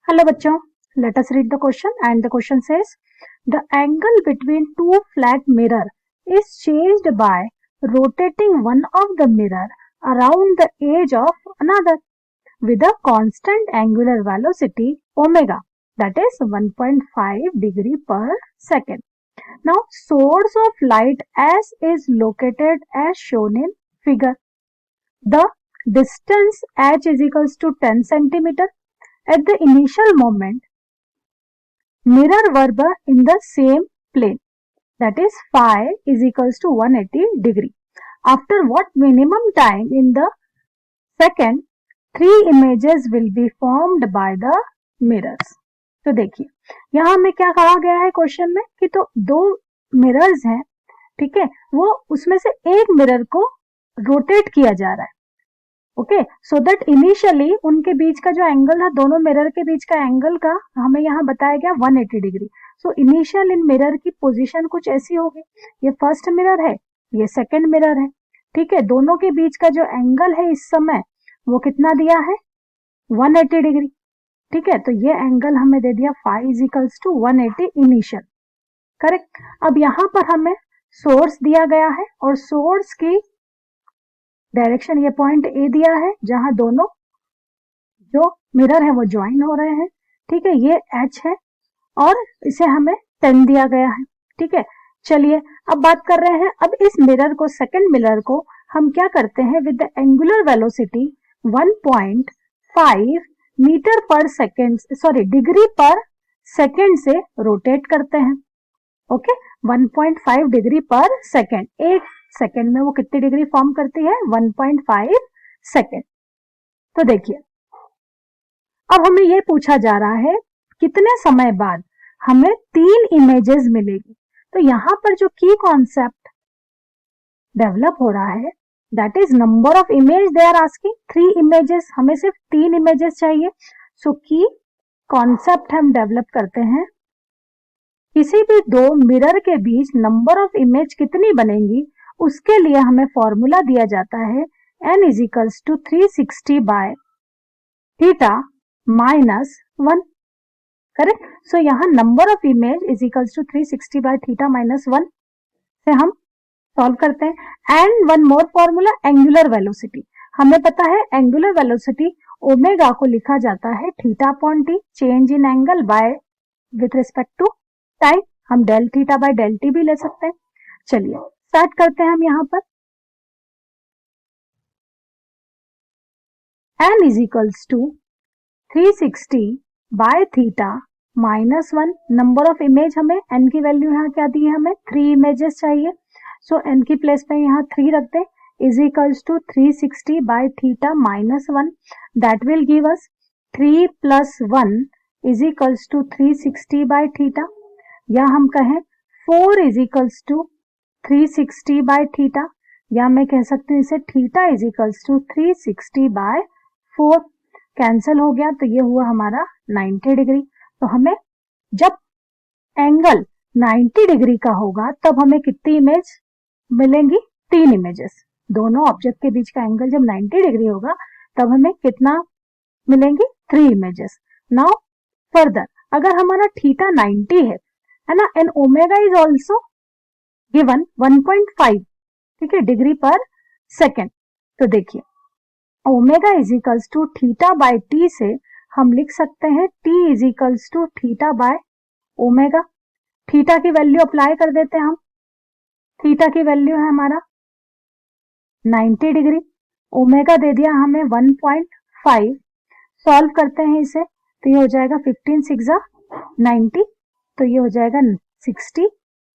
Hello bachcho, let us read the question and the question says the angle between two flat mirror is changed by rotating one of the mirror around the edge of another with a constant angular velocity omega, that is 1.5 degree per second. Now source of light S is located as shown in figure. The distance h is equals to 10 centimeter. At the initial moment, mirror were in the same plane, that is phi is equals to 180 degree. After what minimum time in the second, three images will be formed by the mirrors. तो देखिए यहाँ हमें क्या कहा गया है question में कि तो दो मिरर्स हैं, ठीक है, वो उसमें से एक मिरर को रोटेट किया जा रहा है. ओके, सो दैट इनिशियली उनके बीच का जो एंगल है, दोनों मिरर के बीच का एंगल का हमें यहाँ बताया गया 180 डिग्री. सो इनिशियल इन मिरर की पोजीशन कुछ ऐसी होगी. ये फर्स्ट मिरर है, ये सेकंड मिरर है, ठीक है. दोनों के बीच का जो एंगल है इस समय वो कितना दिया है, 180 डिग्री, ठीक है. तो ये एंगल हमें दे दिया phi is equals to 180 initial, correct. अब यहाँ पर हमें सोर्स दिया गया है और सोर्स की डायरेक्शन ये पॉइंट ए दिया है जहां दोनों जो मिरर है वो ज्वाइन हो रहे हैं, ठीक है. ये एच है और इसे हमें 10 दिया गया है, ठीक है. चलिए अब बात कर रहे हैं, अब इस मिरर को, सेकंड मिरर को हम क्या करते हैं, with the angular velocity 1.5 metre per second, sorry degree per second से रोटेट करते हैं. Okay, 1.5 degree per second. एक सेकेंड में वो कितनी डिग्री फॉर्म करती है, 1.5 सेकेंड. तो देखिए अब हमें ये पूछा जा रहा है कितने समय बाद हमें 3 इमेजेस मिलेगी. तो यहां पर जो की कॉन्सेप्ट डेवलप हो रहा है, that is number of image. They are asking 3 images, हमें सिर्फ 3 इमेजेस चाहिए. सो की कॉन्सेप्ट हम डेवलप करते हैं, किसी भी दो मिरर के बीच नंबर ऑफ इमेज कितनी बनेंगी उसके लिए हमें फॉर्मूला दिया जाता है n is equals to 360 by theta minus 1, correct. So यहाँ number of image is equals to 360 by theta minus 1 से हम सॉल्व करते हैं. And one more formula, angular velocity. हमें पता है एंगुलर वेलोसिटी ओमेगा को लिखा जाता है theta upon T, change in angle by with respect to time. हम del theta by del T भी ले सकते हैं. चलिए स्टार्ट करते हैं हम यहाँ पर. n is equals to 360 by theta minus 1. Number of image, हमें n की वैल्यू यहाँ क्या दी है, हमें 3 इमेजेस चाहिए. सो n की प्लेस पे यहाँ 3 रखते हैं, is equals to 360 by theta minus 1. That will give us 3 plus 1 is equals to 360 by theta, या हम कहें 4 is equals to 360 by theta, या मैं कह सकती हूँ इसे theta is equals to 360 by 4. Cancel हो गया तो ये हुआ हमारा 90 डिग्री. तो हमें जब एंगल 90 डिग्री का होगा तब हमें कितनी इमेज मिलेंगी, 3 इमेजेस. दोनों ऑब्जेक्ट के बीच का एंगल जब 90 डिग्री होगा तब हमें कितना मिलेंगी, 3 इमेजेस. नाउ फर्दर अगर हमारा थीटा 90 है ना, and omega is also given 1.5, ठीक है, डिग्री पर सेकेंड. तो देखिए omega is equals to theta by T से हम लिख सकते हैं T is equals to theta by omega. Theta की वैल्यू अप्लाई कर देते हैं हम. थीटा की वैल्यू है हमारा 90 डिग्री, ओमेगा दे दिया हमें 1.5. सॉल्व करते हैं इसे तो ये हो जाएगा 15 6 90, तो ये हो जाएगा 60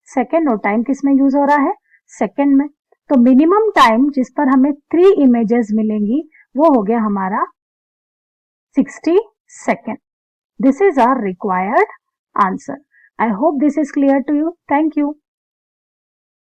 सेकेंड. और टाइम किस में यूज हो रहा है, सेकेंड में. तो मिनिमम टाइम जिस पर हमें 3 इमेजेस मिलेंगी वो हो गया हमारा 60 second. This is our required answer. I hope this is clear to you. Thank you.